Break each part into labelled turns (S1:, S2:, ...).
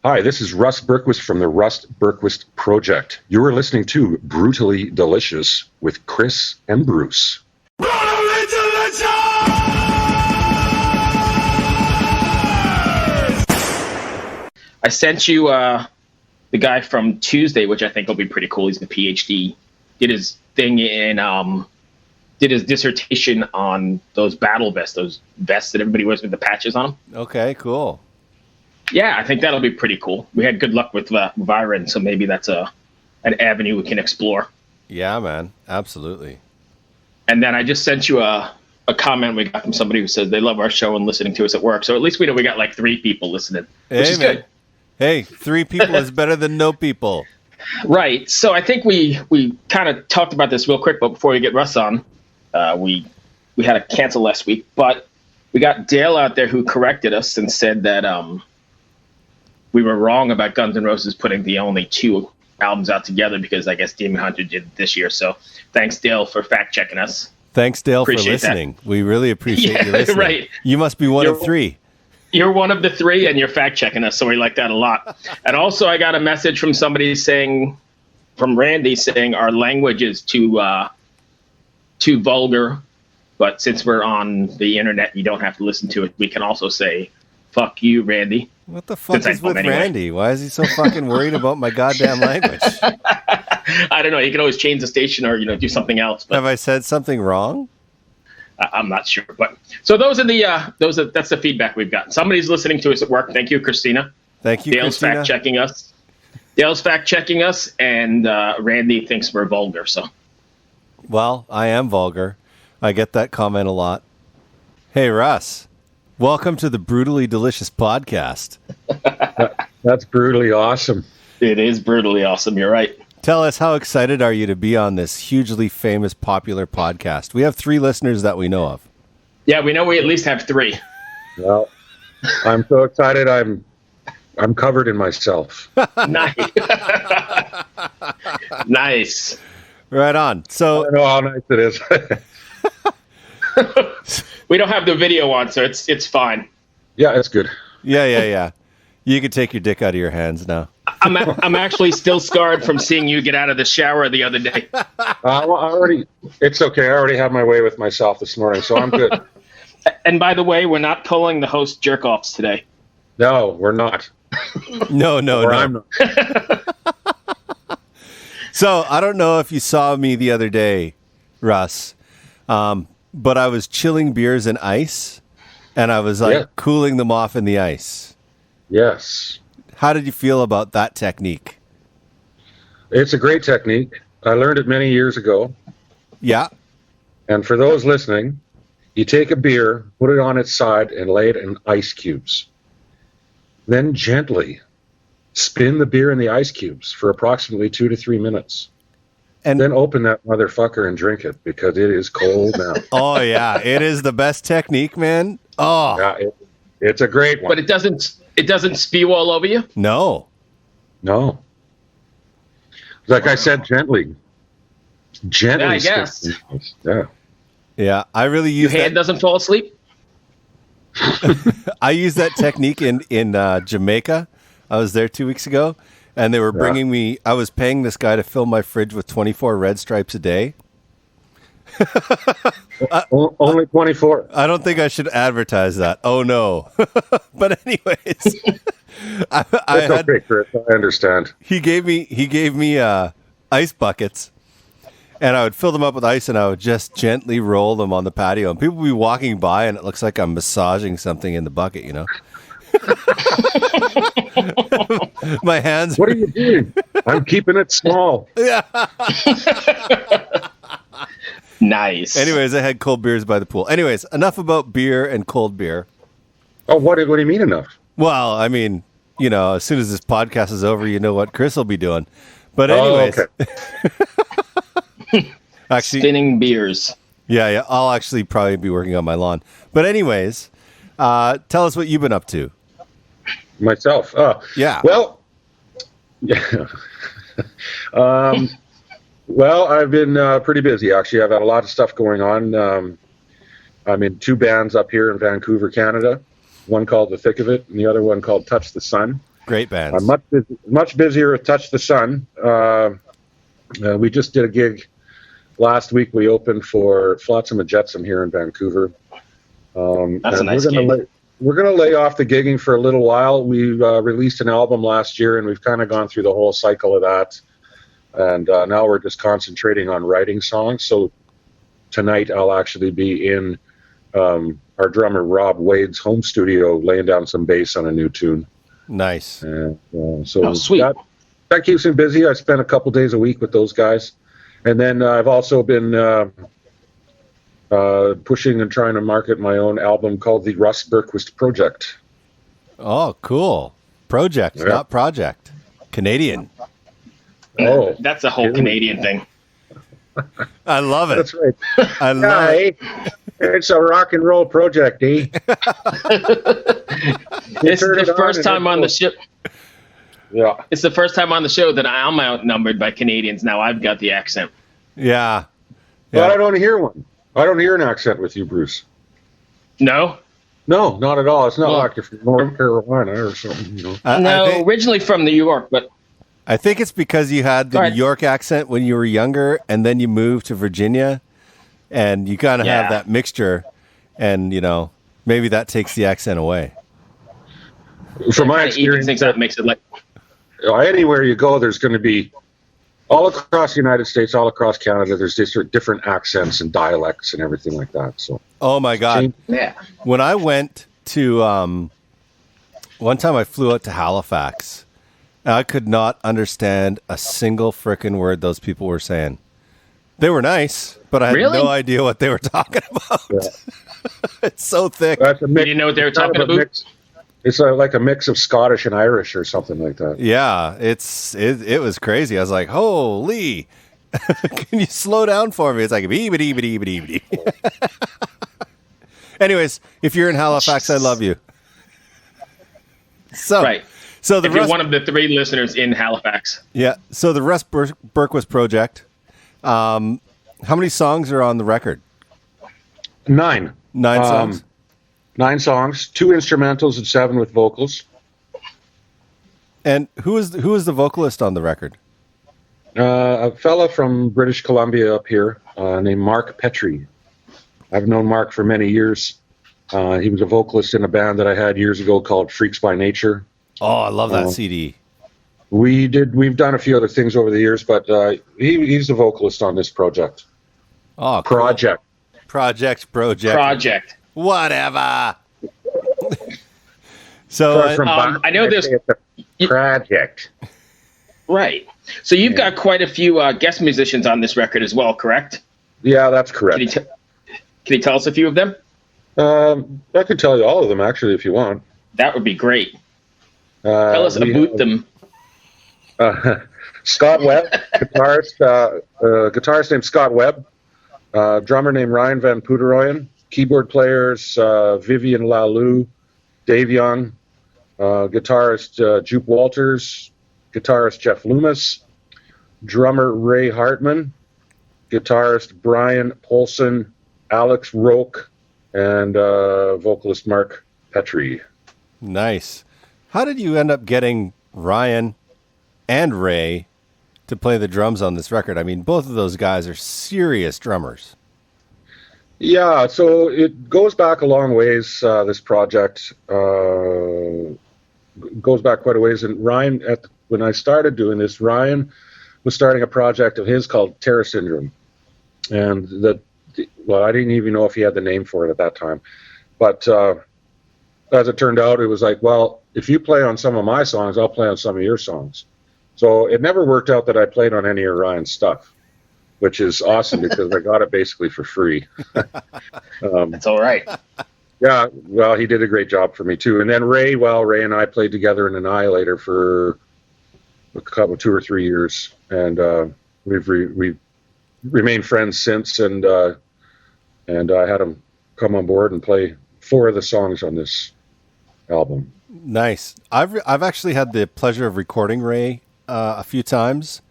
S1: Hi, this is Russ Bergquist from the Russ Bergquist Project. You are listening to Brutally Delicious with Chris and Bruce.
S2: Brutally Delicious!
S3: I sent you the guy from Tuesday, which I think will be pretty cool. He's the PhD. Did his thing did his dissertation on those battle vests, those vests that everybody wears with the patches on them.
S4: Okay, cool.
S3: Yeah, I think that'll be pretty cool. We had good luck with Viren, so maybe that's an avenue we can explore.
S4: Yeah, man, absolutely.
S3: And then I just sent you a comment we got from somebody who says they love our show and listening to us at work. So at least we know we got like 3 people listening, which is good.
S4: Hey, 3 people is better than no people.
S3: Right. So I think we kind of talked about this real quick, but before we get Russ on, we had to cancel last week. But we got Dale out there who corrected us and said that we were wrong about Guns N' Roses putting the only 2 albums out together because I guess Demon Hunter did it this year. So thanks, Dale, for fact-checking us.
S4: Thanks, Dale,
S3: Appreciate
S4: for listening.
S3: that.
S4: We really appreciate you listening.
S3: Right.
S4: You must be one of 3.
S3: You're one of the 3, and you're fact-checking us, so we like that a lot. And also, I got a message from somebody from Randy saying our language is too vulgar, but since we're on the internet, you don't have to listen to it. We can also say, fuck you, Randy.
S4: What the fuck is with Randy? Why is he so fucking worried about my goddamn language?
S3: I don't know. You can always change the station or do something else. But
S4: have I said something wrong?
S3: I'm not sure. But so that's the feedback we've got. Somebody's listening to us at work. Thank you, Christina.
S4: Thank you,
S3: Dale's
S4: Christina.
S3: Dale's fact-checking us, and Randy thinks we're vulgar. So,
S4: well, I am vulgar. I get that comment a lot. Hey, Russ. Welcome to the Brutally Delicious podcast.
S1: That's brutally awesome.
S3: It is brutally awesome. You're right.
S4: Tell us, how excited are you to be on this hugely famous, popular podcast? We have 3 listeners that we know of.
S3: Yeah, we know we at least have 3.
S1: Well, I'm so excited. I'm covered in myself.
S3: Nice. Nice.
S4: Right on. So
S1: I don't know how nice it is.
S3: We don't have the video on, so it's fine.
S1: Yeah, it's good.
S4: Yeah. You can take your dick out of your hands now.
S3: I'm actually still scarred from seeing you get out of the shower the other day.
S1: It's okay. I already had my way with myself this morning, so I'm good.
S3: And by the way, we're not pulling the host jerk-offs today.
S1: No, we're not.
S4: No.
S1: I'm not.
S4: So I don't know if you saw me the other day, Russ, but I was chilling beers in ice, and I was cooling them off in the ice.
S1: Yes.
S4: How did you feel about that technique?
S1: It's a great technique. I learned it many years ago.
S4: Yeah.
S1: And for those listening, you take a beer, put it on its side, and lay it in ice cubes. Then gently spin the beer in the ice cubes for approximately 2 to 3 minutes. And then open that motherfucker and drink it because it is cold now.
S4: Oh, yeah. It is the best technique, man. Oh.
S1: Yeah, it's a great one.
S3: But it doesn't spew all over you?
S4: No.
S1: Like I said, gently.
S3: Yeah, I guess.
S1: Yeah.
S4: Yeah, I really use
S3: Your hand doesn't fall asleep?
S4: I used that technique in Jamaica. I was there 2 weeks ago, and they were bringing me, I was paying this guy to fill my fridge with 24 Red Stripes a day.
S1: Only 24.
S4: I don't think I should advertise that. Oh, no. But anyways,
S1: okay, Chris. I understand.
S4: He gave me ice buckets, and I would fill them up with ice, and I would just gently roll them on the patio. And people would be walking by, and it looks like I'm massaging something in the bucket, you know? My hands.
S1: What are you doing? I'm keeping it small.
S4: Yeah.
S3: Nice.
S4: Anyways, I had cold beers by the pool. Anyways, enough about beer and cold beer.
S1: Oh, what do you mean enough?
S4: Well, I mean, as soon as this podcast is over, you know what Chris will be doing. But anyways.
S1: Okay.
S4: Actually,
S3: spinning beers.
S4: Yeah. I'll actually probably be working on my lawn. But anyways, tell us what you've been up to.
S1: Myself.
S4: Yeah.
S1: Well, yeah. Well, I've been pretty busy, actually. I've had a lot of stuff going on. I'm in 2 bands up here in Vancouver, Canada. One called The Thick of It, and the other one called Touch the Sun.
S4: Great bands.
S1: I'm much busier with Touch the Sun. We just did a gig last week. We opened for Flotsam and Jetsam here in Vancouver.
S3: That's a nice gig.
S1: We're going to lay off the gigging for a little while. We released an album last year, and we've kind of gone through the whole cycle of that. And now we're just concentrating on writing songs. So tonight I'll actually be in our drummer Rob Wade's home studio laying down some bass on a new tune.
S4: Nice.
S1: So
S3: sweet.
S1: That keeps me busy. I spend a couple days a week with those guys. And then I've also been pushing and trying to market my own album called the Russ Bergquist Project.
S4: Oh, cool. Project, not project. Canadian.
S1: Oh,
S3: That's a whole Canadian thing.
S4: I love it.
S1: That's right.
S4: I love it.
S1: It's a rock and roll project, eh?
S3: This is the first time on the show.
S1: Yeah.
S3: It's the first time on the show that I'm outnumbered by Canadians. Now I've got the accent.
S4: Yeah.
S1: But I don't hear one. I don't hear an accent with you, Bruce.
S3: No?
S1: No, not at all. It's not like you're from North Carolina or something, you know.
S3: No, originally from New York, but
S4: I think it's because you had the New York accent when you were younger, and then you moved to Virginia, and you kind of have that mixture, and, you know, maybe that takes the accent away.
S1: From my experience,
S3: things that makes it like
S1: anywhere you go, there's going to be all across the United States, all across Canada. There's different accents and dialects and everything like that. So,
S4: oh my God,
S3: yeah.
S4: When I went to one time, I flew out to Halifax. And I could not understand a single frickin' word those people were saying. They were nice, but I had no idea what they were talking about. Yeah. It's so thick.
S3: You didn't know what they were talking about?
S1: It's like a mix of Scottish and Irish or something like that.
S4: Yeah, it was crazy. I was like, holy, can you slow down for me? It's like, beep. Anyways, if you're in Halifax, I love you. So,
S3: right.
S4: So
S3: if you're one of the 3 listeners in Halifax.
S4: Yeah. So the Russ Bergquist Project, how many songs are on the record?
S1: 9.
S4: 9 songs?
S1: 9 songs, 2 instrumentals and 7 with vocals.
S4: And who is the vocalist on the record?
S1: A fella from British Columbia up here named Mark Petrie. I've known Mark for many years. He was a vocalist in a band that I had years ago called Freaks by Nature.
S4: Oh, I love that CD.
S1: We've done a few other things over the years, but he's the vocalist on this project.
S4: Oh, cool.
S1: Project.
S4: Whatever. So
S3: I know there's
S1: project.
S3: Right. So you've got quite a few guest musicians on this record as well, correct?
S1: Yeah, that's correct.
S3: Can you tell us a few of them?
S1: I could tell you all of them, actually, if you want.
S3: That would be great. Tell us about them.
S1: Scott Webb, guitarist named Scott Webb, drummer named Ryan Van Poederoyen, keyboard players Vivian Lalou, Dave Young, guitarist Jupe Walters, guitarist Jeff Loomis, drummer Ray Hartman, guitarist Brian Polson, Alex Roque, and vocalist Mark Petrie.
S4: Nice. How did you end up getting Ryan and Ray to play the drums on this record? I mean, both of those guys are serious drummers.
S1: Yeah, so it goes back a long ways, this project. Goes back quite a ways. And Ryan, when I started doing this, Ryan was starting a project of his called Terror Syndrome. And I didn't even know if he had the name for it at that time. But as it turned out, it was like, well, if you play on some of my songs, I'll play on some of your songs. So it never worked out that I played on any of Ryan's stuff, which is awesome because I got it basically for free.
S3: That's all right.
S1: Yeah, well, he did a great job for me too. And then Ray and I played together in Annihilator for a couple, 2 or 3 years, and we've remained friends since. And I had him come on board and play 4 of the songs on this album.
S4: Nice. I've actually had the pleasure of recording Ray a few times,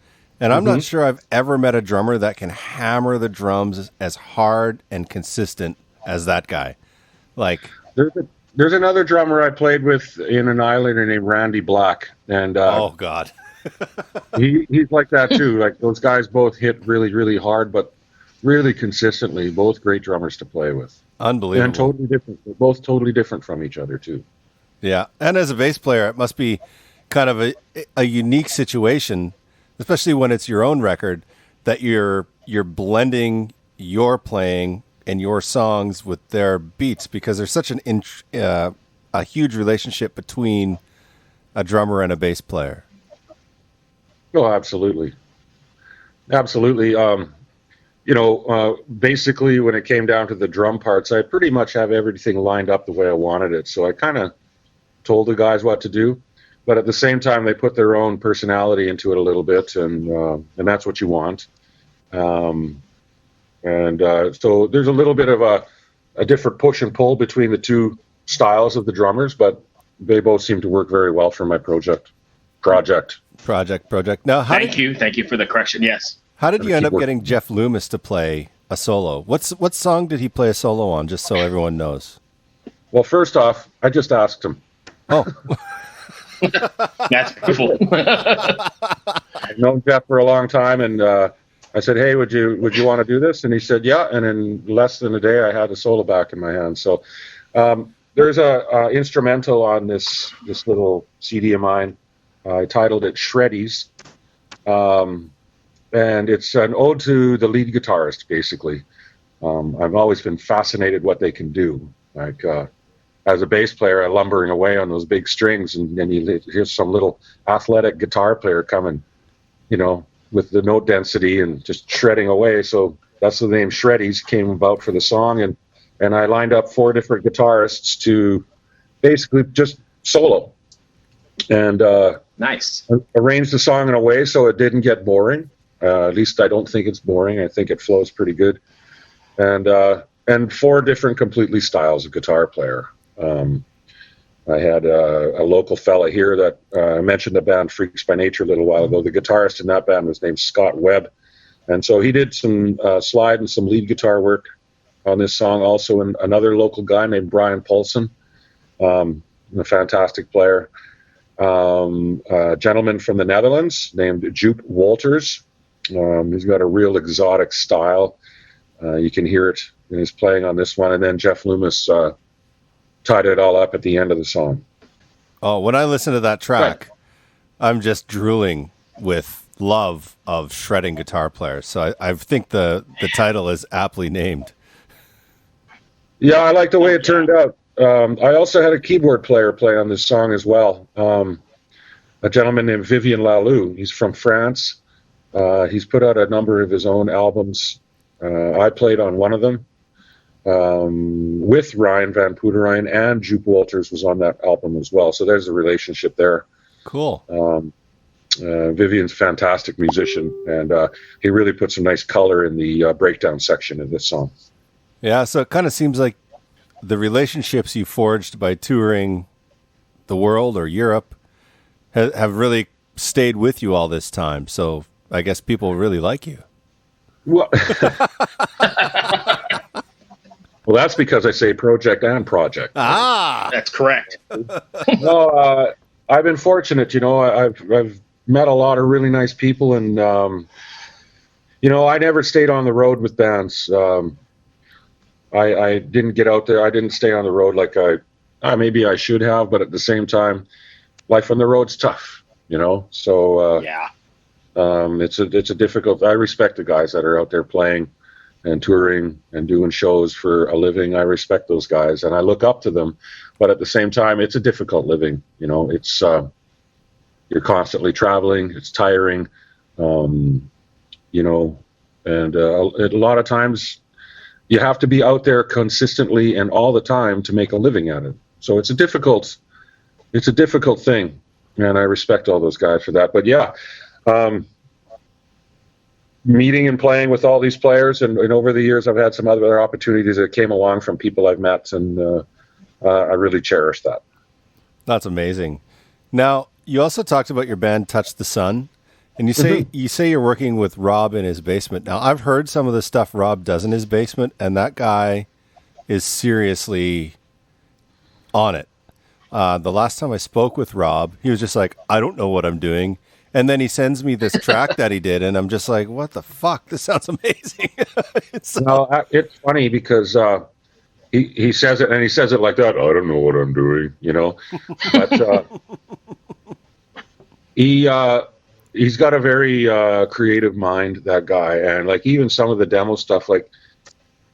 S4: and I'm not sure I've ever met a drummer that can hammer the drums as hard and consistent as that guy. Like,
S1: There's another drummer I played with in Annihilator named Randy Black, and
S4: Oh God.
S1: he's like that too. Like those guys both hit really, really hard, but really consistently. Both great drummers to play with,
S4: Unbelievable.
S1: and totally different. They're both totally different from each other too.
S4: Yeah, and as a bass player, it must be kind of a unique situation, especially when it's your own record, that you're blending your playing and your songs with their beats, because there's such a huge relationship between a drummer and a bass player.
S1: Oh, absolutely, absolutely. Basically, when it came down to the drum parts, I pretty much have everything lined up the way I wanted it. So I kind of told the guys what to do, but at the same time, they put their own personality into it a little bit, and that's what you want. So there's a little bit of a different push and pull between the two styles of the drummers, but they both seem to work very well for my project.
S4: Now,
S3: Thank you for the correction. Yes.
S4: How did you end up getting Jeff Loomis to play a solo? What song did he play a solo on, just so everyone knows?
S1: Well, first off, I just asked him.
S4: Oh.
S3: That's beautiful.
S1: I've known Jeff for a long time, and I said, "Hey, would you want to do this?" And he said, "Yeah." And in less than a day, I had a solo back in my hand. So there's a instrumental on this little CD of mine. I titled it "Shreddies," and it's an ode to the lead guitarist. Basically, I've always been fascinated what they can do. Like as a bass player, lumbering away on those big strings, and then you hear some little athletic guitar player coming, with the note density and just shredding away. So that's the name Shreddies came about for the song. And I lined up 4 different guitarists to basically just solo and
S3: Nice.
S1: arrange the song in a way so it didn't get boring. At least I don't think it's boring. I think it flows pretty good. And 4 different completely styles of guitar player. I had a local fella here that I mentioned the band Freaks by Nature a little while ago. The guitarist in that band was named Scott Webb. And so he did some slide and some lead guitar work on this song. Also, another local guy named Brian Paulson, a fantastic player. A gentleman from the Netherlands named Joop Walters. He's got a real exotic style. You can hear it in his playing on this one. And then Jeff Loomis tied it all up at the end of the song.
S4: Oh, when I listen to that track, I'm just drooling with love of shredding guitar players. So I think the title is aptly named.
S1: Yeah, I like the way it turned out. I also had a keyboard player play on this song as well. A gentleman named Vivian Lalou. He's from France. He's put out a number of his own albums. I played on one of them with Ryan Van Poederijn, and Joop Walters was on that album as well. So there's a relationship there.
S4: Cool.
S1: Vivian's a fantastic musician, and he really put some nice color in the breakdown section of this song.
S4: Yeah, so it kind of seems like the relationships you forged by touring the world or Europe have really stayed with you all this time. So I guess people really like you.
S1: Well, well, that's because I say project and project.
S4: Ah,
S3: That's correct.
S1: No, I've been fortunate. I've met a lot of really nice people, and I never stayed on the road with bands. I didn't get out there. I didn't stay on the road like maybe I should have, but at the same time, life on the road's tough. So
S3: Yeah.
S1: it's a difficult. I respect the guys that are out there playing and touring and doing shows for a living. I respect those guys and I look up to them, but at the same time, it's a difficult living. It's you're constantly traveling. It's tiring. And a lot of times you have to be out there consistently and all the time to make a living at it. So it's a difficult thing, and I respect all those guys for that. But yeah. Meeting and playing with all these players, and over the years I've had some other opportunities that came along from people I've met, and I really cherish that.
S4: that's amazing. Now, you also talked about your band Touch the Sun, and you say you're working with Rob in his basement. Now, I've heard some of the stuff Rob does in his basement, and that guy is seriously on it. The last time I spoke with Rob, he was just like, I don't know what I'm doing. And then he sends me this track that he did, and I'm just like, what the fuck? This sounds amazing.
S1: It's funny because he says it, and he says it like that. I don't know what I'm doing, But he's got a very creative mind, that guy. And like even some of the demo stuff, like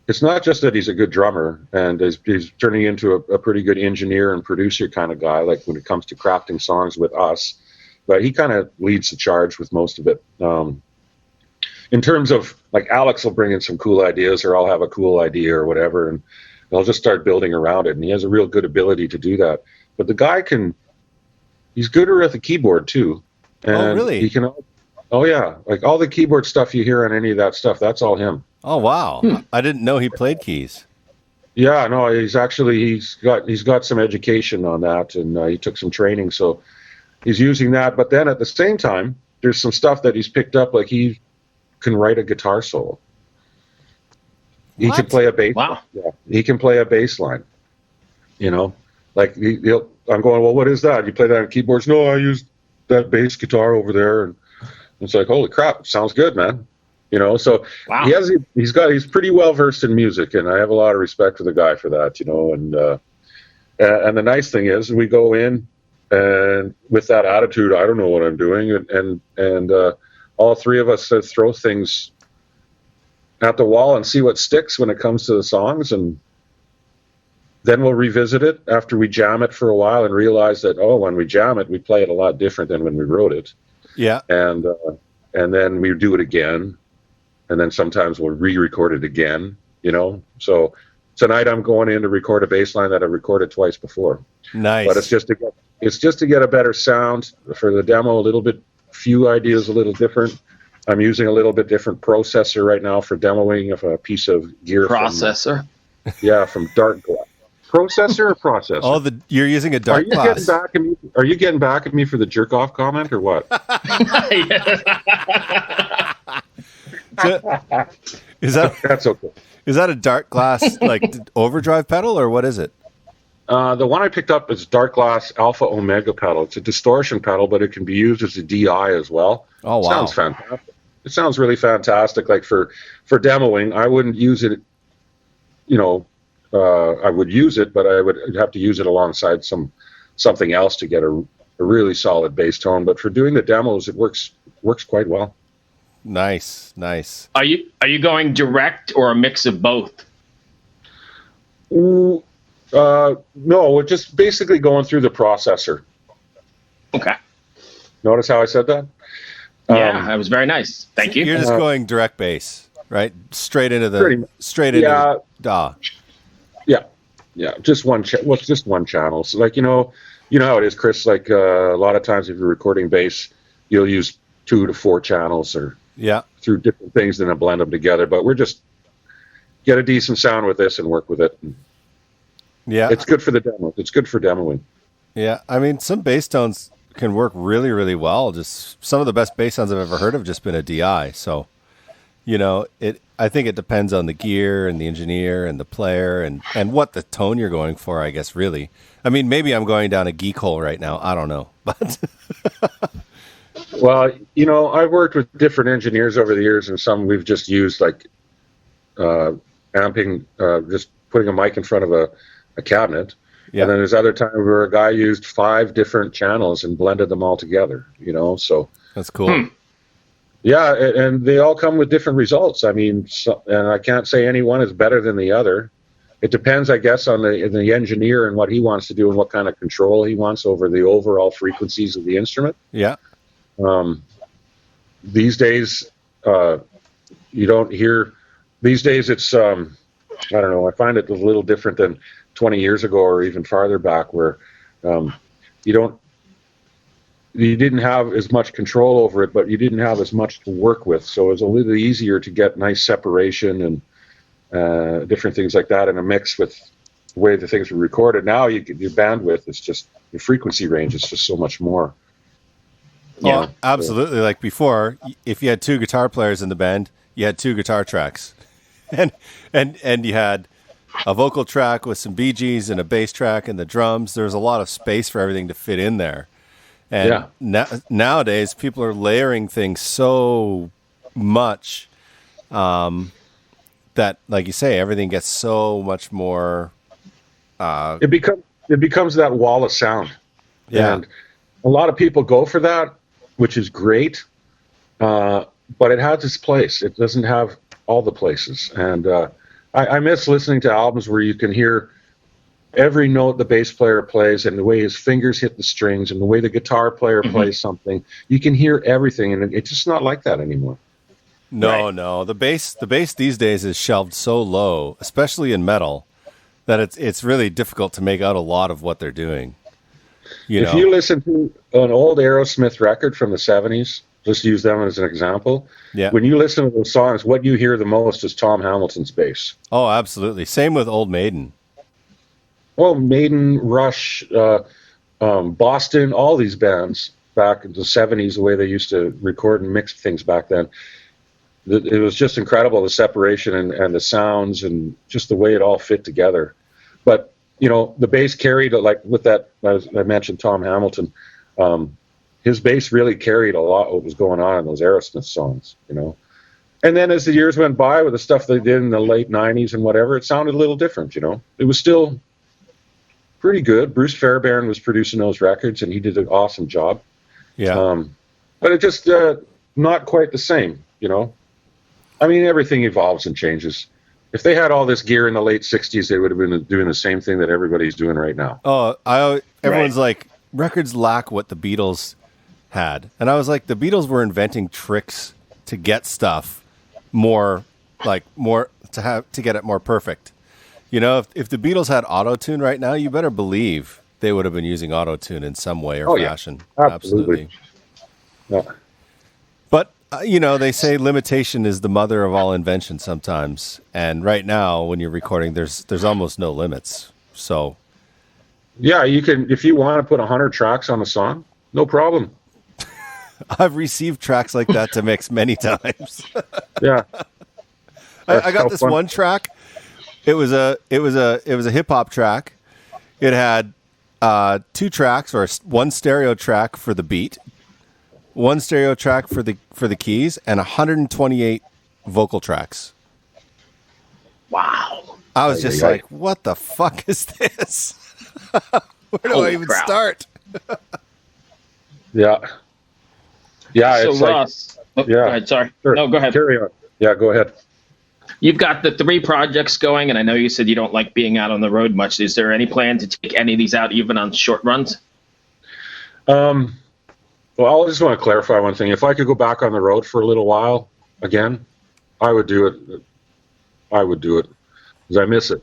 S1: it's not just that he's a good drummer and he's turning into a pretty good engineer and producer kind of guy, like when it comes to crafting songs with us. But he kind of leads the charge with most of it. In terms of, like, Alex will bring in some cool ideas, or I'll have a cool idea or whatever, and I'll just start building around it. And he has a real good ability to do that. But the guy he's gooder at the keyboard, too. And
S4: oh, really?
S1: He can, oh, yeah. Like, all the keyboard stuff you hear on any of that stuff, that's all him.
S4: Oh, wow. I didn't know he played keys.
S1: Yeah, no, he's got some education on that, and he took some training, so he's using that. But then at the same time, there's some stuff that he's picked up, like he can write a guitar solo. He can play a bass.
S3: Wow.
S1: Yeah, he can play a bass line. Like I'm going, well, what is that? You play that on keyboards? No, I used that bass guitar over there, and it's like, holy crap, sounds good, man. So
S3: wow.
S1: he's pretty well versed in music, and I have a lot of respect for the guy for that. And the nice thing is, we go in and with that attitude, I don't know what I'm doing, and all three of us throw things at the wall and see what sticks when it comes to the songs, and then we'll revisit it after we jam it for a while and realize that, when we jam it, we play it a lot different than when we wrote it.
S4: Yeah.
S1: And then we do it again, and then sometimes we'll re-record it again, So tonight I'm going in to record a bass line that I recorded twice before.
S4: Nice.
S1: But it's just to get a better sound for the demo, few ideas a little different. I'm using a little bit different processor right now for demoing of a piece of gear.
S3: Processor?
S1: From Dark Glass. Processor or processor?
S4: Oh, you're using a Dark Glass.
S1: Are you getting back at me for the jerk off comment or what? That's okay.
S4: Is that a Dark Glass like overdrive pedal, or what is it?
S1: The one I picked up is Dark Glass Alpha Omega pedal. It's a distortion pedal, but it can be used as a DI as well.
S4: Oh, wow.
S1: Sounds fantastic. It sounds really fantastic. Like for demoing, I wouldn't use it. I would use it, but I would have to use it alongside something else to get a really solid bass tone. But for doing the demos, it works quite well.
S4: Nice.
S3: Are you going direct or a mix of both?
S1: No, we're just basically going through the processor.
S3: Okay.
S1: Notice how I said that?
S3: Yeah, that was very nice. Thank you.
S4: You're just going direct bass, right? Straight into DAW.
S1: Yeah. Just one channel. So, like, you know how it is, Chris. Like a lot of times, if you're recording bass, you'll use 2 to 4 channels or through different things, and then blend them together. But we're just get a decent sound with this and work with it.
S4: Yeah,
S1: it's good for the demo. It's good for demoing.
S4: Yeah, I mean, some bass tones can work really, really well. Just some of the best bass sounds I've ever heard have just been a DI. So, I think it depends on the gear and the engineer and the player and what the tone you're going for, I guess, really. I mean, maybe I'm going down a geek hole right now. I don't know. But
S1: well, I've worked with different engineers over the years, and some we've just used like amping, just putting a mic in front of a cabinet. Yeah. And then there's other times where a guy used 5 different channels and blended them all together, so.
S4: That's cool.
S1: Yeah, and they all come with different results. I mean, and I can't say any one is better than the other. It depends, I guess, on the engineer and what he wants to do and what kind of control he wants over the overall frequencies of the instrument.
S4: Yeah.
S1: These days, you don't hear. These days, it's I don't know. I find it a little different than 20 years ago or even farther back, where you didn't have as much control over it, but you didn't have as much to work with. So it was a little easier to get nice separation and different things like that in a mix with the way the things were recorded. Now your bandwidth is just, your frequency range is just so much more.
S4: Yeah, absolutely. Like before, if you had 2 guitar players in the band, you had 2 guitar tracks, and you had a vocal track with some BGs and a bass track and the drums. There's a lot of space for everything to fit in there. And nowadays, people are layering things so much that, like you say, everything gets so much more.
S1: It becomes that wall of sound.
S4: Yeah.
S1: And a lot of people go for that, which is great. But it has its place. It doesn't have all the places. And I miss listening to albums where you can hear every note the bass player plays and the way his fingers hit the strings and the way the guitar player plays something. You can hear everything, and it's just not like that anymore.
S4: No. The bass these days is shelved so low, especially in metal, that it's really difficult to make out a lot of what they're doing. If
S1: you listen to an old Aerosmith record from the 70s, just use them as an example.
S4: Yeah.
S1: When you listen to those songs, what you hear the most is Tom Hamilton's bass.
S4: Oh, absolutely. Same with Old Maiden.
S1: Well, Maiden, Rush, Boston, all these bands back in the 70s, the way they used to record and mix things back then. It was just incredible, the separation and the sounds and just the way it all fit together. But, the bass carried, like with that, I mentioned Tom Hamilton, his bass really carried a lot what was going on in those Aerosmith songs, And then as the years went by with the stuff they did in the late 90s and whatever, it sounded a little different, It was still pretty good. Bruce Fairbairn was producing those records, and he did an awesome job.
S4: Yeah.
S1: But it just not quite the same, I mean, everything evolves and changes. If they had all this gear in the late 60s, they would have been doing the same thing that everybody's doing right now.
S4: Oh, everyone's like, records lack what the Beatles had. And I was like, the Beatles were inventing tricks to get stuff more to get it more perfect. If the Beatles had auto-tune right now, you better believe they would have been using auto-tune in some way or fashion.
S1: Yeah. Absolutely. Yeah.
S4: But they say limitation is the mother of all invention sometimes. And right now, when you're recording, there's almost no limits. So,
S1: yeah, you can, if you want to put 100 tracks on a song, no problem.
S4: I've received tracks like that to mix many times.
S1: Yeah.
S4: I got this one track. It was a hip hop track. It had 2 tracks, or one stereo track for the beat, one stereo track for the keys, and 128 vocal tracks.
S3: Wow.
S4: I was just like, what the fuck is this? Where do I even start?
S1: Yeah. Yeah.
S3: So
S1: it's
S3: Russ, go ahead. Sorry.
S1: Sure.
S3: No, go ahead.
S1: Carry on. Yeah, go ahead.
S3: You've got the 3 projects going, and I know you said you don't like being out on the road much. Is there any plan to take any of these out, even on short runs?
S1: Well, I just want to clarify one thing. If I could go back on the road for a little while again, I would do it. I would do it because I miss it.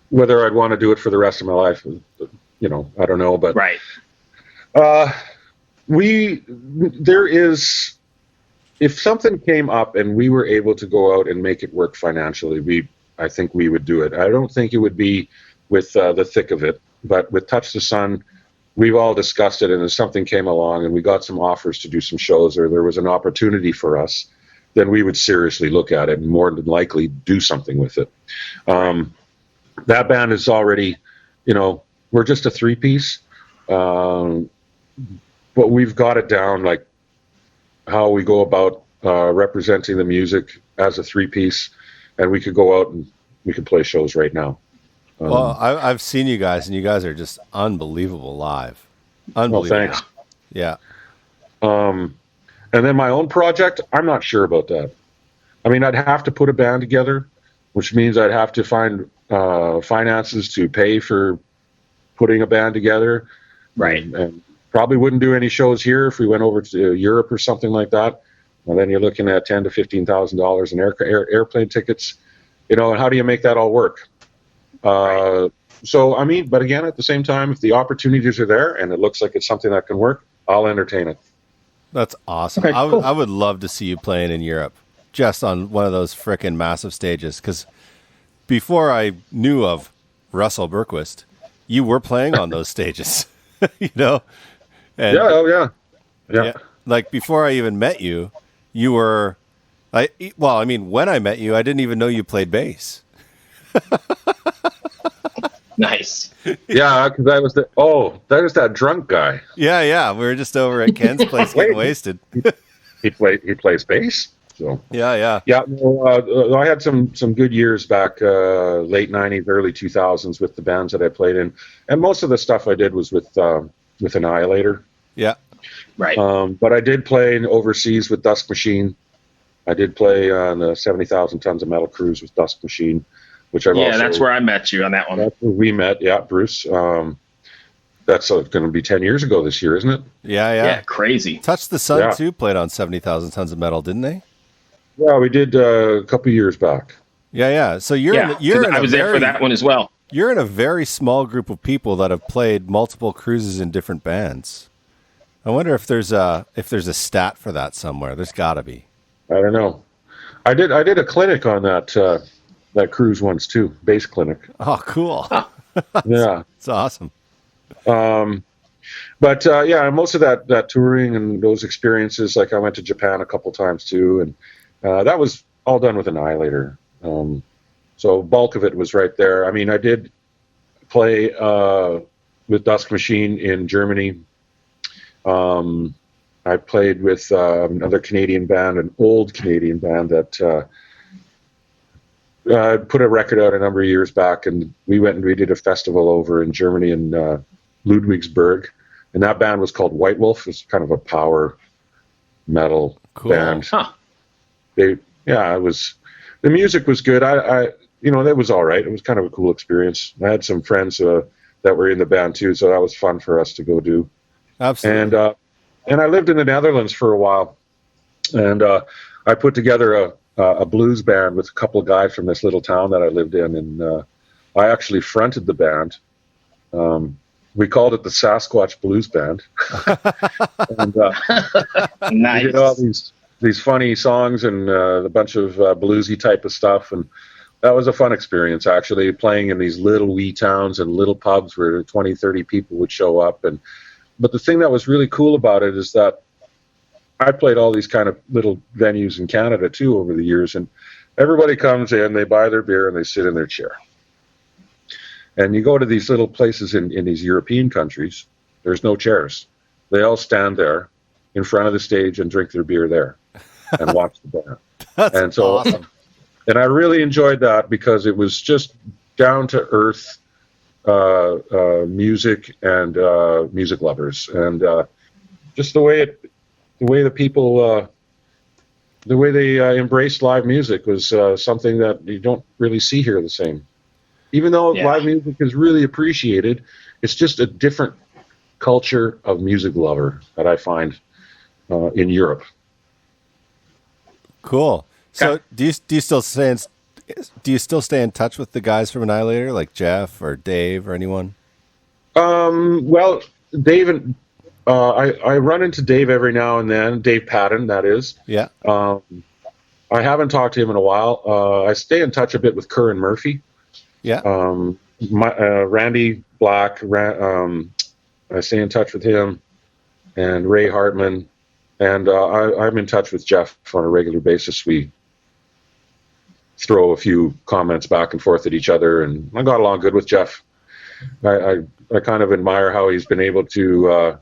S1: Whether I'd want to do it for the rest of my life, I don't know. But
S3: right.
S1: There is, if something came up and we were able to go out and make it work financially, I think we would do it. I don't think it would be with the thick of it, but with Touch the Sun, we've all discussed it, and if something came along and we got some offers to do some shows, or there was an opportunity for us, then we would seriously look at it and more than likely do something with it. That band is already, we're just a 3-piece, but we've got it down, like how we go about representing the music as a 3-piece, and we could go out and we could play shows right now.
S4: Well, I've seen you guys, and you guys are just unbelievable live. Unbelievable.
S1: Well, thanks.
S4: Yeah.
S1: And then my own project, I'm not sure about that. I mean, I'd have to put a band together, which means I'd have to find finances to pay for putting a band together.
S3: Right.
S1: And probably wouldn't do any shows here if we went over to Europe or something like that. And then you're looking at $10,000 to $15,000 in airplane tickets. And how do you make that all work?
S3: Right.
S1: So, I mean, but again, at the same time, if the opportunities are there and it looks like it's something that can work, I'll entertain it.
S4: That's awesome.
S3: Okay, cool.
S4: I would love to see you playing in Europe, just on one of those frickin' massive stages. Because before I knew of Russell Bergquist, you were playing on those stages, And,
S1: Yeah.
S4: like before I even met you, you were Well, I mean, when I met you, I didn't even know you played bass.
S3: Nice.
S1: Yeah, because I was that was that drunk guy.
S4: Yeah. We were just over at Ken's place getting wasted.
S1: He plays bass. So
S4: Yeah.
S1: no, I had some good years back, late '90s, early 2000s with the bands that I played in, and most of the stuff I did was with Annihilator.
S4: Yeah.
S3: Right.
S1: But I did play overseas with Dusk Machine. I did play on the 70,000 Tons of Metal cruise with Dusk Machine, which I've also...
S3: that's where I met you on that one.
S1: That's where we met, yeah, Bruce. That's going to be 10 years ago this year, isn't it?
S3: Yeah, crazy.
S4: Touch the Sun, too, played on 70,000 Tons of Metal, didn't they?
S1: Yeah, we did a couple years back.
S4: Yeah. So
S3: I was there for that one as well.
S4: You're in a very small group of people that have played multiple cruises in different bands. I wonder if there's a stat for that somewhere. There's got to be.
S1: I don't know. I did a clinic on that cruise once too, bass clinic.
S4: Oh, cool.
S1: Yeah,
S4: it's awesome.
S1: But most of that touring and those experiences, like I went to Japan a couple times too, and that was all done with Annihilator. So bulk of it was right there. I mean, I did play with Dusk Machine in Germany. I played with another Canadian band, an old Canadian band that put a record out a number of years back, and we went and we did a festival over in Germany in Ludwigsburg, and that band was called White Wolf. It was kind of a power metal band.
S3: Huh.
S1: It was, the music was good. That was all right. It was kind of a cool experience. I had some friends that were in the band too, so that was fun for us to go do.
S4: Absolutely.
S1: And I lived in the Netherlands for a while, and I put together a blues band with a couple of guys from this little town that I lived in, and I actually fronted the band. We called it the Sasquatch Blues Band. And
S3: Nice.
S1: we did all these funny songs and a bunch of bluesy type of stuff, and that was a fun experience, actually, playing in these little wee towns and little pubs where 20, 30 people would show up. But the thing that was really cool about it is that I played all these kind of little venues in Canada too over the years, and everybody comes in, they buy their beer, and they sit in their chair. And you go to these little places in these European countries, there's no chairs. They all stand there in front of the stage and drink their beer there and watch the band.
S4: That's awesome.
S1: And I really enjoyed that because it was just down to earth music and music lovers, and just the way the people the way they embraced live music was something that you don't really see here the same. Even though live music is really appreciated, it's just a different culture of music lover that I find in Europe.
S4: Cool. So do you still stay in touch with the guys from Annihilator, like Jeff or Dave or anyone?
S1: Well, Dave and I run into Dave every now and then. Dave Patton, that is. Yeah. I haven't talked to him in a while. I stay in touch a bit with Curran Murphy. Yeah. Randy Black. I stay in touch with him, and Ray Hartman, and I'm in touch with Jeff on a regular basis. We throw a few comments back and forth at each other, and I got along good with Jeff. I kind of admire how he's been able to,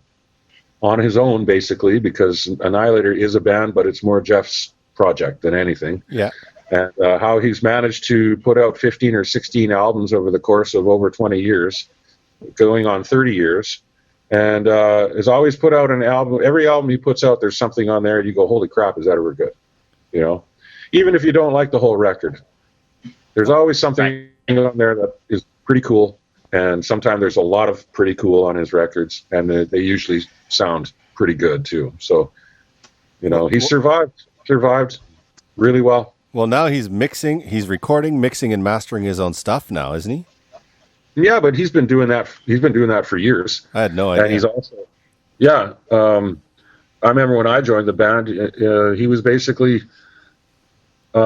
S1: on his own, basically, because Annihilator is a band, but it's more Jeff's project than anything. Yeah. And how he's managed to put out 15 or 16 albums over the course of over 20 years, going on 30 years, and has always put out an album. Every album he puts out, there's something on there, and you go, holy crap, is that ever good? You know? Even if you don't like the whole record, there's always something on there that is pretty cool. And sometimes there's a lot of pretty cool on his records, and they usually sound pretty good too. So, you know, he survived really well.
S4: Well, now he's recording, mixing, and mastering his own stuff now, isn't he?
S1: Yeah, but he's been doing that. He's been doing that for years.
S4: I had no idea.
S1: And he's also, I remember when I joined the band, he was basically, he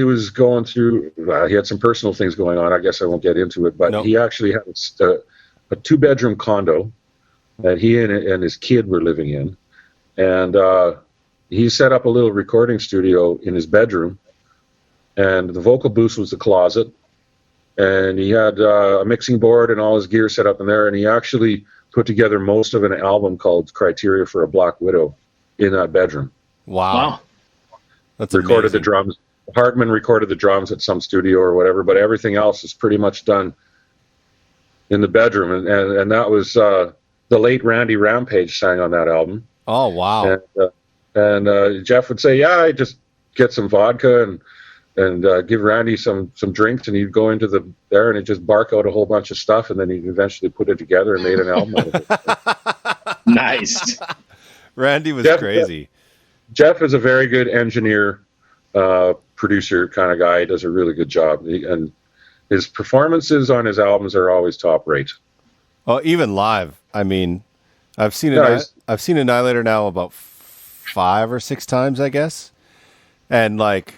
S1: was going through, he had some personal things going on. I guess I won't get into it, but he actually had a 2-bedroom condo that he and his kid were living in. And he set up a little recording studio in his bedroom, and the vocal booth was the closet, and he had a mixing board and all his gear set up in there, and he actually put together most of an album called Criteria for a Black Widow in that bedroom.
S4: Wow. That's
S1: recorded
S4: amazing.
S1: the drums. Hartman recorded the drums at some studio or whatever, but everything else is pretty much done in the bedroom. And that was the late Randy Rampage sang on that album.
S4: Oh, wow.
S1: And Jeff would say, yeah, I just get some vodka and give Randy some drinks, and he'd go into there and he'd just bark out a whole bunch of stuff, and then he'd eventually put it together and made an album out of it.
S3: Nice.
S4: Randy was crazy.
S1: Jeff is a very good engineer, producer kind of guy. He does a really good job. And his performances on his albums are always top rate.
S4: Oh, even live. I mean, I've seen Annihilator now about 5 or 6 times, I guess. And like,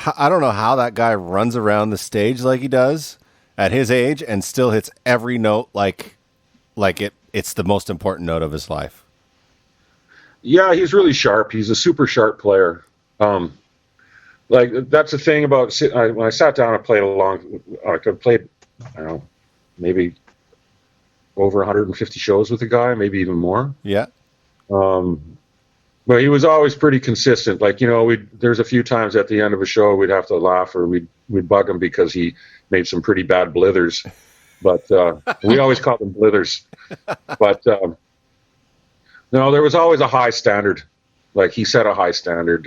S4: I don't know how that guy runs around the stage like he does at his age and still hits every note like it's the most important note of his life.
S1: Yeah, he's really sharp. He's a super sharp player. Like that's the thing about when I sat down and played I don't know, maybe over 150 shows with the guy, maybe even more.
S4: Yeah.
S1: But he was always pretty consistent. Like, there's a few times at the end of a show we'd have to laugh or we'd bug him because he made some pretty bad blithers. But we always called them blithers. But no, there was always a high standard. Like he set a high standard.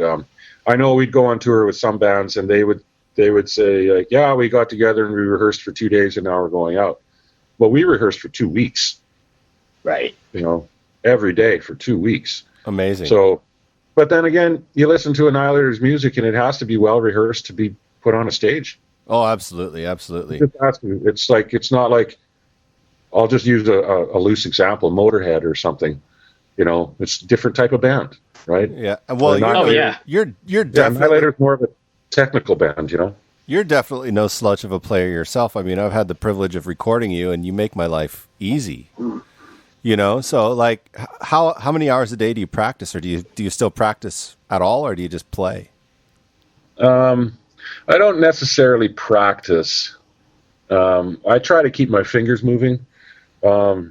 S1: I know we'd go on tour with some bands and they would say like, yeah, we got together and we rehearsed for 2 days and now we're going out. Well, we rehearsed for 2 weeks.
S3: Right.
S1: Every day for 2 weeks.
S4: Amazing.
S1: So, but then again, you listen to Annihilator's music and it has to be well rehearsed to be put on a stage.
S4: Oh, absolutely. Absolutely.
S1: It has to. It's not like, I'll just use a loose example, Motorhead or something. It's a different type of band, right?
S4: Yeah. Well, you're definitely
S1: Annihilator's more of a technical band,
S4: You're definitely no slouch of a player yourself. I mean, I've had the privilege of recording you and you make my life easy. So like how many hours a day do you practice, or do you still practice at all, or do you just play?
S1: I don't necessarily practice. I try to keep my fingers moving. I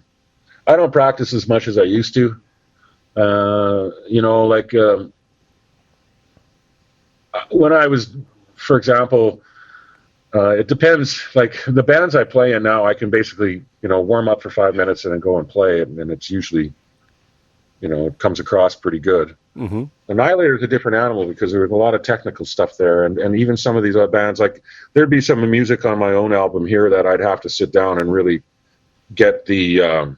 S1: don't practice as much as I used to. When I was, for example, it depends. Like the bands I play in now, I can basically, warm up for 5 minutes and then go and play it, and it's usually, it comes across pretty good.
S4: Mm-hmm.
S1: Annihilator is a different animal because there was a lot of technical stuff there, and even some of these other bands, like there'd be some music on my own album here that I'd have to sit down and really get the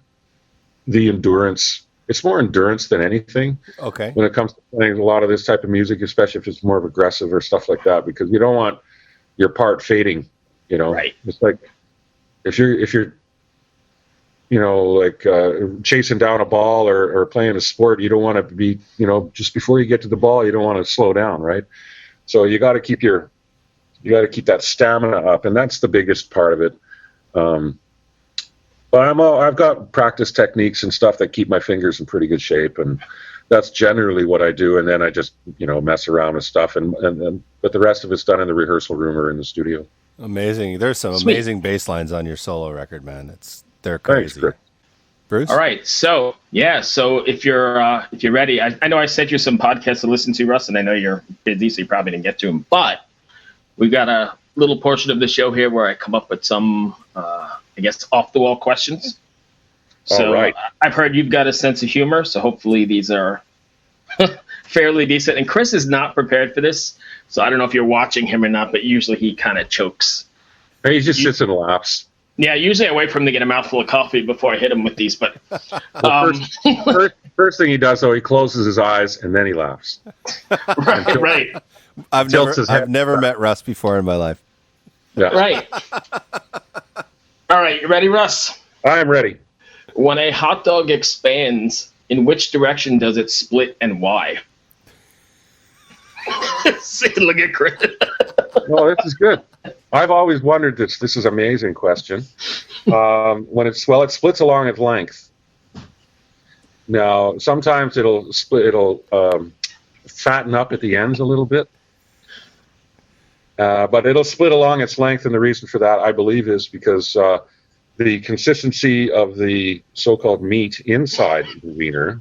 S1: endurance. It's more endurance than anything.
S4: Okay.
S1: When it comes to playing a lot of this type of music, especially if it's more of aggressive or stuff like that, because you don't want your part fading.
S3: Right.
S1: It's like if you're chasing down a ball or playing a sport, you don't want to be, just before you get to the ball, you don't want to slow down, right? So you got to keep that stamina up, and that's the biggest part of it. But I've got practice techniques and stuff that keep my fingers in pretty good shape, and that's generally what I do. And then I just, mess around with stuff, but the rest of it's done in the rehearsal room or in the studio.
S4: Amazing. There's some
S3: Sweet.
S4: Amazing bass lines on your solo record, man. They're crazy.
S1: Thanks,
S4: Bruce?
S3: All right. So if you're ready, I know I sent you some podcasts to listen to, Russ, and I know you're busy, so you probably didn't get to them. But we've got a little portion of the show here where I come up with some, off the wall questions. So
S1: all right.
S3: I've heard you've got a sense of humor, so hopefully these are fairly decent. And Chris is not prepared for this, so I don't know if you're watching him or not, but usually he kind of chokes.
S1: He just sits and laughs.
S3: Yeah, usually I wait for him to get a mouthful of coffee before I hit him with these. But
S1: first thing he does, though, he closes his eyes and then he laughs.
S3: right.
S4: I've never met Russ before in my life.
S1: Yeah.
S3: Right. All right, you ready, Russ?
S1: I'm ready.
S3: When a hot dog expands, in which direction does it split and why? See, look at Chris.
S1: Oh, this is good. I've always wondered this. This is an amazing question. It splits along its length. Now, sometimes it'll split. fatten up at the ends a little bit. But it'll split along its length, and the reason for that, I believe, is because the consistency of the so-called meat inside the wiener,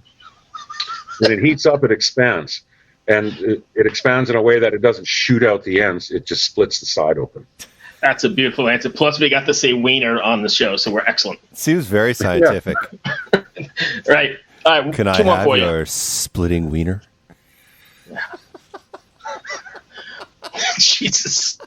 S1: when it heats up, it expands. And it expands in a way that it doesn't shoot out the ends. It just splits the side open.
S3: That's a beautiful answer. Plus, we got to say wiener on the show, so we're excellent.
S4: Seems very scientific.
S3: Right. All right.
S4: Can I
S3: two more
S4: have
S3: for
S4: your splitting wiener?
S3: Jesus.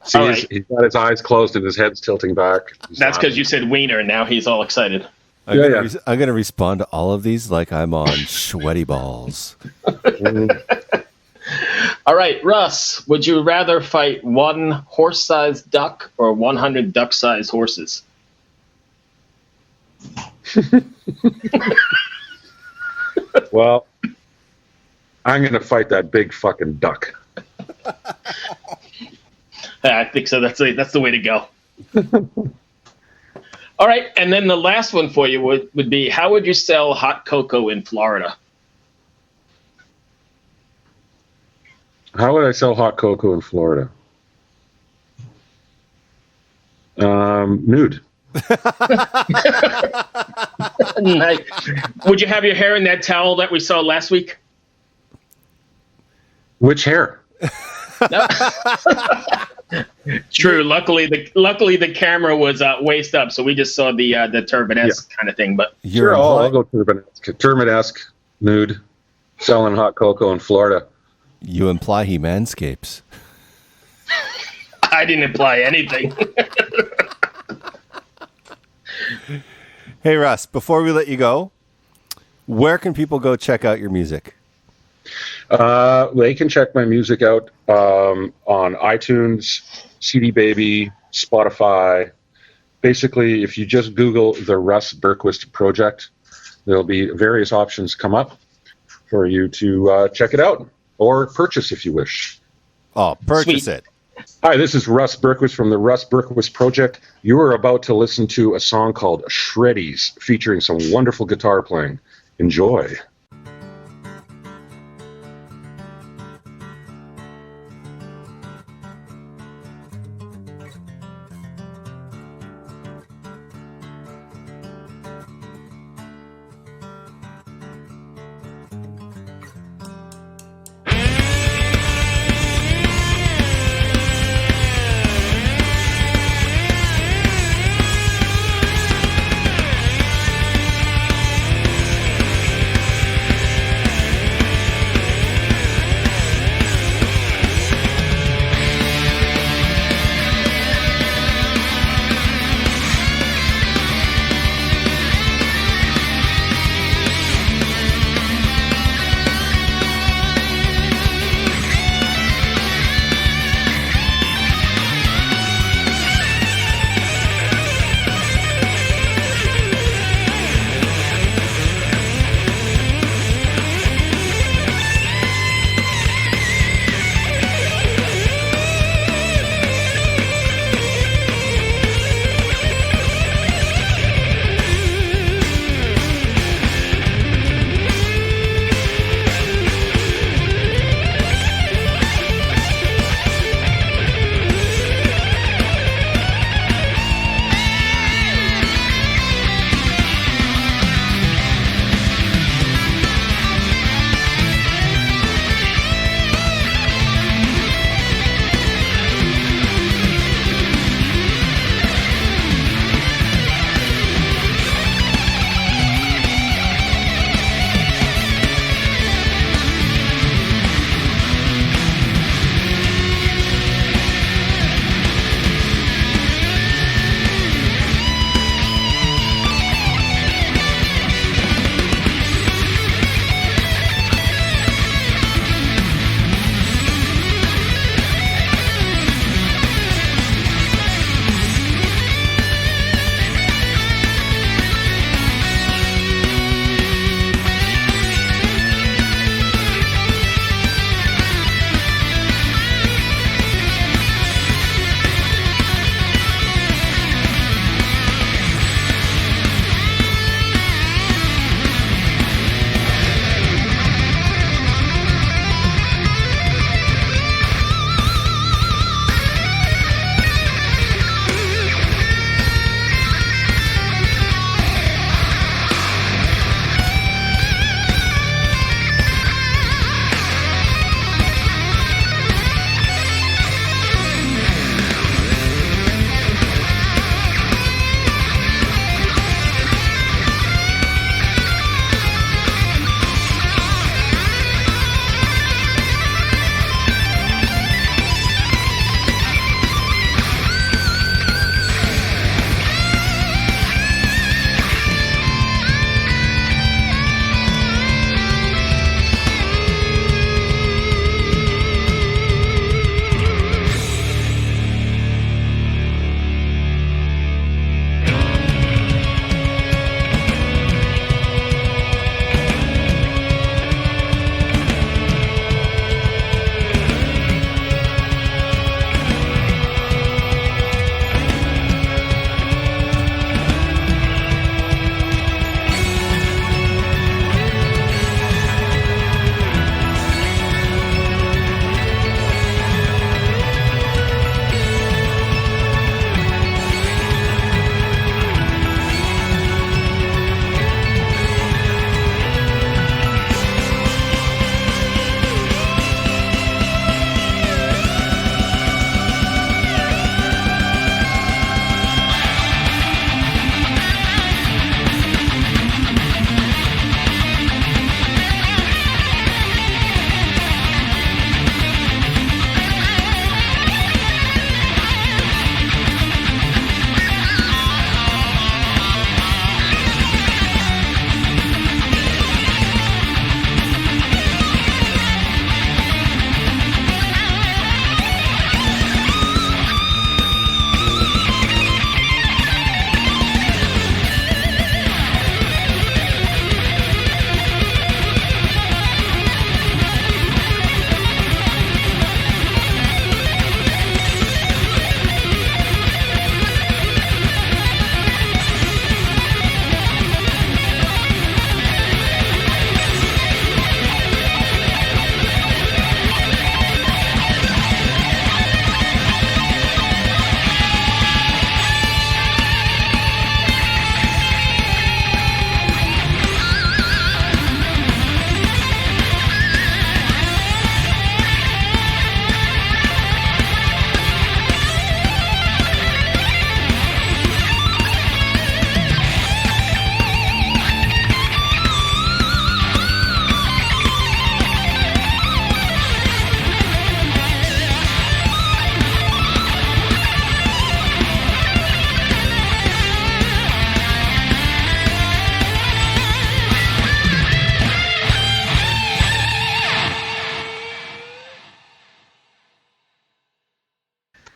S1: See,
S3: All right.
S1: he's got his eyes closed and his head's tilting back.
S3: That's because you said wiener, and now he's all excited.
S4: I'm going to respond to all of these like I'm on sweaty balls.
S3: All right, Russ, would you rather fight one horse-sized duck or 100 duck-sized horses?
S1: Well, I'm going to fight that big fucking duck.
S3: I think so. That's the way to go. All right, and then the last one for you would be, how would you sell hot cocoa in Florida?
S1: How would I sell hot cocoa in Florida? Nude.
S3: Nice. Would you have your hair in that towel that we saw last week?
S1: Which hair?
S3: No. True. Luckily, the camera was waist up, so we just saw the turban-esque kind of thing. But
S1: Sure, I'll go turban-esque. Turban-esque, nude, selling hot cocoa in Florida.
S4: You imply he manscapes.
S3: I didn't imply anything.
S4: Hey, Russ, before we let you go, where can people go check out your music?
S1: They can check my music out on iTunes, CD Baby, Spotify. Basically, if you just Google the Russ Bergquist Project, there'll be various options come up for you to check it out or purchase if you wish.
S4: Oh, purchase
S3: Sweet.
S4: it.
S1: Hi, this is Russ Bergquist from the Russ Bergquist Project. You are about to listen to a song called Shreddies featuring some wonderful guitar playing. Enjoy.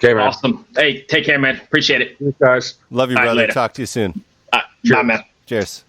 S1: Okay, man.
S3: Awesome. Hey, take care, man. Appreciate it.
S1: You guys.
S4: Love you,
S3: All right,
S4: brother.
S3: later.
S4: Talk to you soon.
S3: Bye, man.
S4: Cheers.